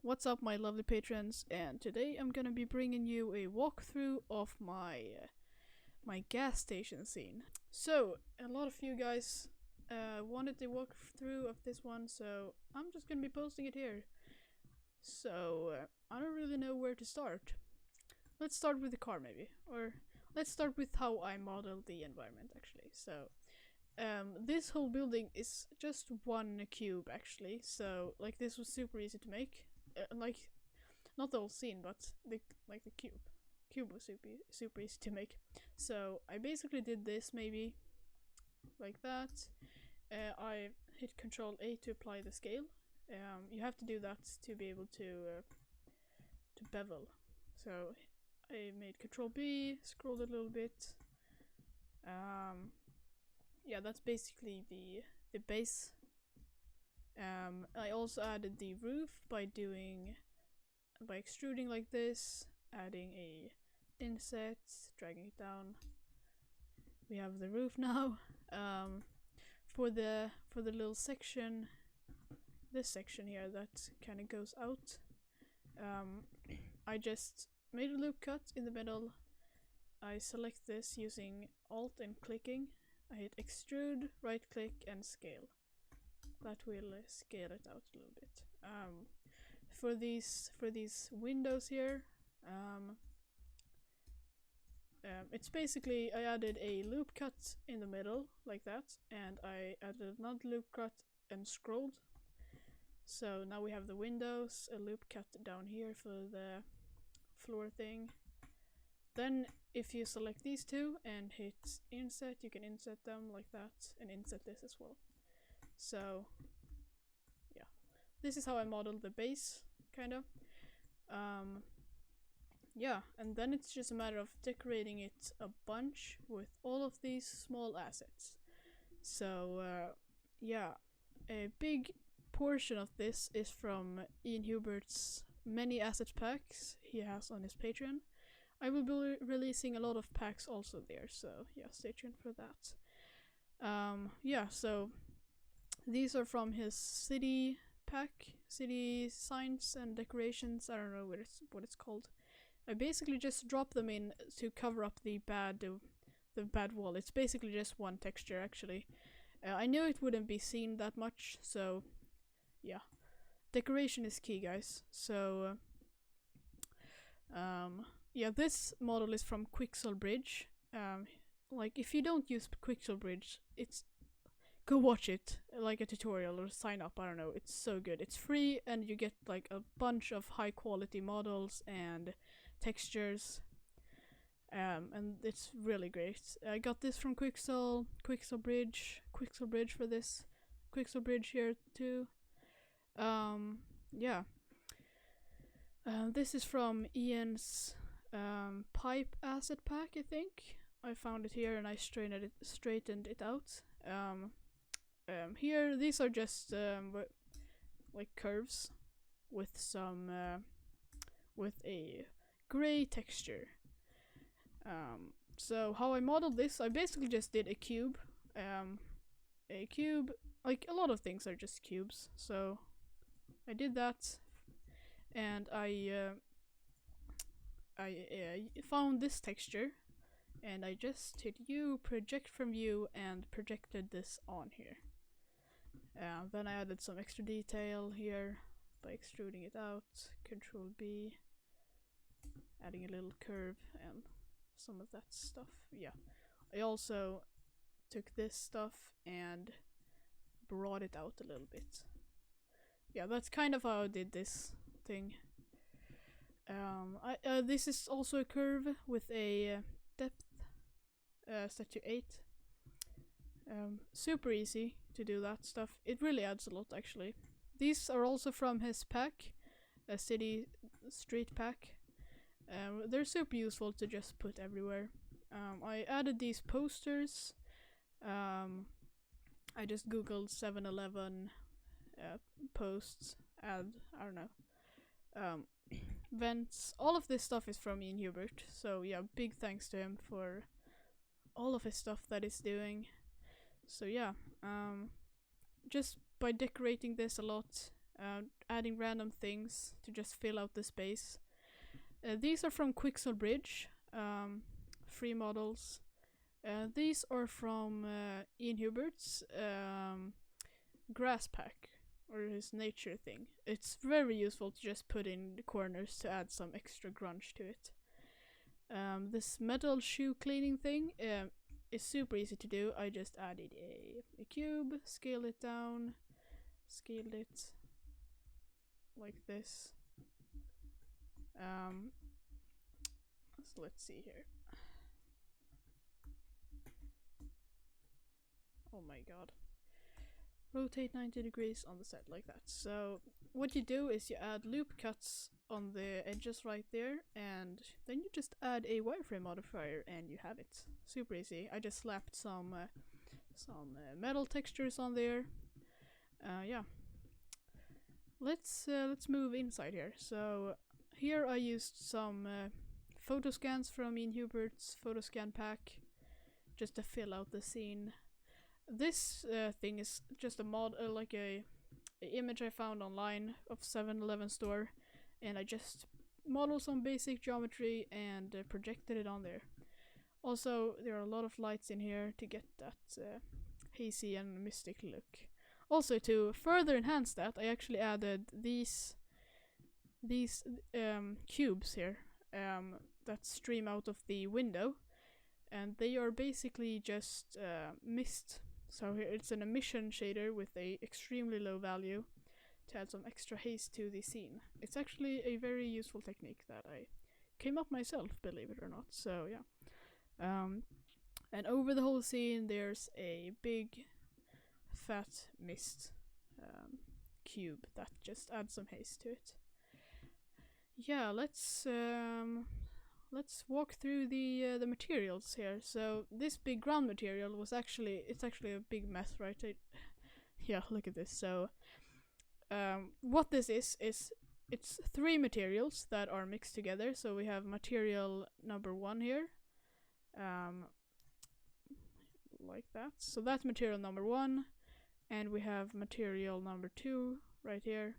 What's up, my lovely patrons? And today I'm gonna be bringing you a walkthrough of my gas station scene. So a lot of you guys wanted the walkthrough of this one, so I'm just gonna be posting it here. So I don't really know where to start. Let's start with the car maybe, or let's start with how I modeled the environment actually. So this whole building is just one cube actually, so like this was super easy to make. Like not the whole scene, but the cube. Cube was super easy to make. So I basically did this maybe like that. I hit Control A to apply the scale. You have to do that to be able to bevel. So I made Control B, scrolled a little bit. Yeah, that's basically the base. I also added the roof by extruding like this, adding a inset, dragging it down. We have the roof now. For the little section, this section here that kind of goes out, I just made a loop cut in the middle. I select this using Alt and clicking. I hit extrude, right click and scale. That will scale it out a little bit. For these windows here, it's basically I added a loop cut in the middle like that, and I added another loop cut and scrolled. So now we have the windows, a loop cut down here for the floor thing. Then if you select these two and hit inset, you can inset them like that and inset this as well. So yeah, this is how I modeled the base, kind of. Yeah, and then it's just a matter of decorating it a bunch with all of these small assets. So yeah, a big portion of this is from Ian Hubert's many assets packs he has on his Patreon. I will be releasing a lot of packs also there, so yeah, stay tuned for that. Yeah, so these are from his city pack, city signs and decorations. I don't know what it's called. I basically just drop them in to cover up the bad wall. It's basically just one texture actually. I knew it wouldn't be seen that much, so yeah. Decoration is key, guys. So yeah, this model is from Quixel Bridge. Like if you don't use Quixel Bridge, go watch it, like a tutorial or sign up, I don't know, it's so good. It's free and you get like a bunch of high quality models and textures. And it's really great. I got this from Quixel Bridge for this. Quixel Bridge here too. Yeah. This is from Ian's pipe asset pack, I think. I found it here and I straightened it out. Here, these are just like curves with some with a gray texture. So how I modeled this, I basically just did a cube. Like a lot of things are just cubes. So I did that, and I found this texture, and I just hit U, project from view, and projected this on here. Then I added some extra detail here by extruding it out, Control B, adding a little curve and some of that stuff. Yeah, I also took this stuff and brought it out a little bit. Yeah, that's kind of how I did this thing. This is also a curve with a depth set to 8. Super easy to do that stuff. It really adds a lot actually. These are also from his pack, a city street pack. They're super useful to just put everywhere. I added these posters. I just googled 7-Eleven posts, add, I don't know, vents. All of this stuff is from Ian Hubert, so yeah, big thanks to him for all of his stuff that he's doing. So yeah, just by decorating this a lot, adding random things to just fill out the space. These are from Quixel Bridge, free models. These are from Ian Hubert's grass pack, or his nature thing. It's very useful to just put in the corners to add some extra grunge to it. This metal shoe cleaning thing is super easy to do. I just added a cube, scaled it down, scaled it like this. So let's see here. Oh my god. Rotate 90 degrees on the set like that. So what you do is you add loop cuts on the edges right there, and then you just add a wireframe modifier and you have it. Super easy. I just slapped some metal textures on there. Yeah. Let's move inside here. So here I used some photo scans from Ian Hubert's photo scan pack just to fill out the scene. This thing is just a mod, like a image I found online of 7-Eleven store, and I just modeled some basic geometry and projected it on there. Also, there are a lot of lights in here to get that hazy and mystic look. Also, to further enhance that, I actually added these cubes here that stream out of the window, and they are basically just mist. So here it's an emission shader with a extremely low value to add some extra haze to the scene. It's actually a very useful technique that I came up myself, believe it or not. So yeah. And over the whole scene there's a big fat mist cube that just adds some haze to it. Yeah, let's walk through the materials here. So this big ground material was actually a big mess, right? Yeah, look at this. So what this is it's 3 materials that are mixed together. So we have material number 1 here, like that. So that's material number 1, and we have material number 2 right here.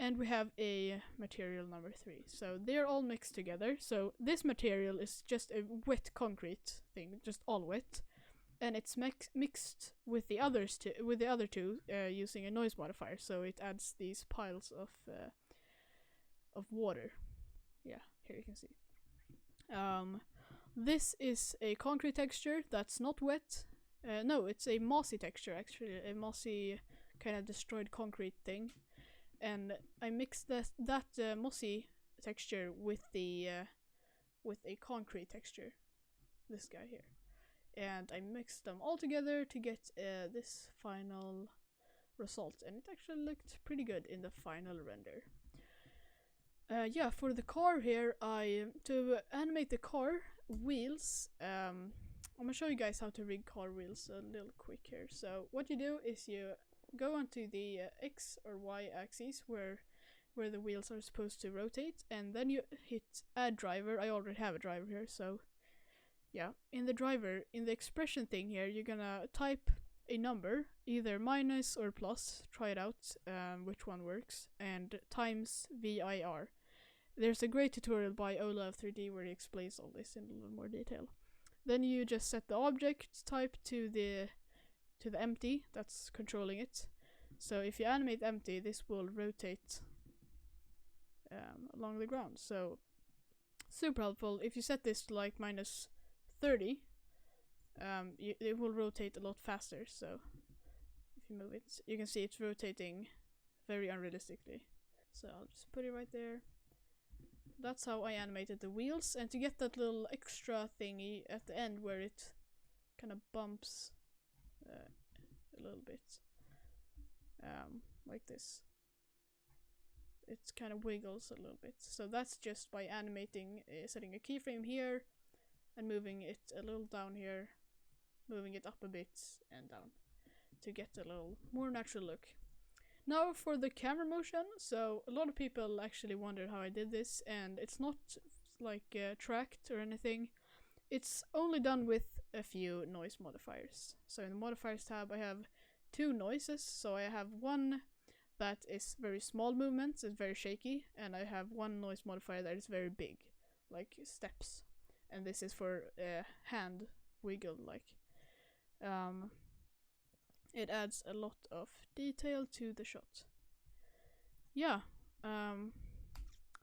And we have a material number 3. So they're all mixed together. So this material is just a wet concrete thing, just all wet. And it's mixed with the other two using a noise modifier. So it adds these piles of water. Yeah, here you can see. This is a concrete texture that's not wet. No, it's a mossy texture actually, a mossy kind of destroyed concrete thing. And I mixed that mossy texture with a concrete texture, this guy here, and I mixed them all together to get this final result, and it actually looked pretty good in the final render. Yeah, for the car here, to animate the car wheels, I'm gonna show you guys how to rig car wheels a little quick here. So what you do is you go onto the X or Y axis where the wheels are supposed to rotate, and then you hit add driver. I already have a driver here, so yeah. In the driver, in the expression thing here, you're gonna type a number, either minus or plus, try it out, which one works, and times VIR. There's a great tutorial by Ola of 3D where he explains all this in a little more detail. Then you just set the object type to the empty that's controlling it. So if you animate empty, this will rotate along the ground. So super helpful. If you set this to like minus 30, it will rotate a lot faster. So if you move it, you can see it's rotating very unrealistically. So I'll just put it right there. That's how I animated the wheels. And to get that little extra thingy at the end where it kind of bumps a little bit, like this, it kind of wiggles a little bit. So that's just by animating, setting a keyframe here and moving it a little down here, moving it up a bit and down to get a little more natural look. Now for the camera motion. So a lot of people actually wondered how I did this, and it's not like tracked or anything. It's only done with a few noise modifiers. So in the modifiers tab I have 2 noises. So I have one that is very small movements, it's very shaky, and I have one noise modifier that is very big, like steps. And this is for hand wiggle, like. It adds a lot of detail to the shot. Yeah,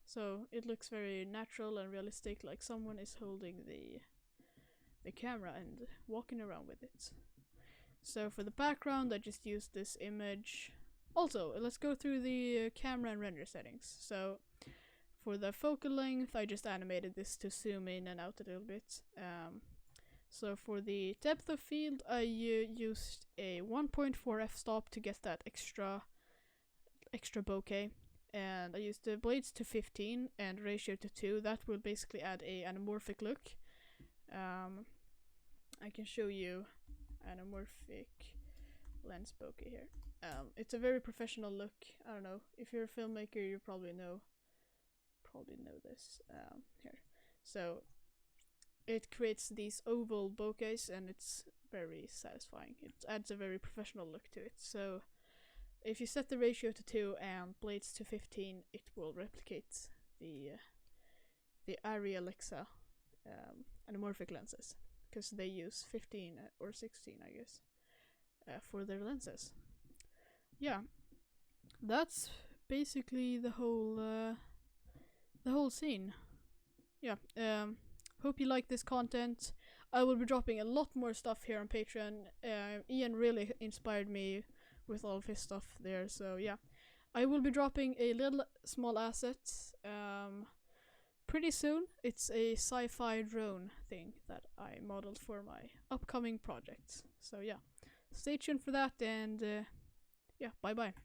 so it looks very natural and realistic, like someone is holding the camera and walking around with it. So for the background, I just used this image. Also, let's go through the camera and render settings. So for the focal length, I just animated this to zoom in and out a little bit. So for the depth of field, I used a 1.4 f-stop to get that extra bokeh. And I used the blades to 15 and ratio to 2. That will basically add a anamorphic look. I can show you anamorphic lens bokeh here. It's a very professional look. I don't know, if you're a filmmaker, you probably know this here. So it creates these oval bokehs and it's very satisfying. It adds a very professional look to it. So if you set the ratio to 2 and blades to 15, it will replicate the Arri Alexa anamorphic lenses, because they use 15 or 16, I guess, for their lenses. Yeah, that's basically the whole scene. Yeah, hope you like this content. I will be dropping a lot more stuff here on Patreon. Ian really inspired me with all of his stuff there, so yeah. I will be dropping a little small asset pretty soon. It's a sci-fi drone thing that I modeled for my upcoming projects. So yeah, stay tuned for that, and yeah, bye bye.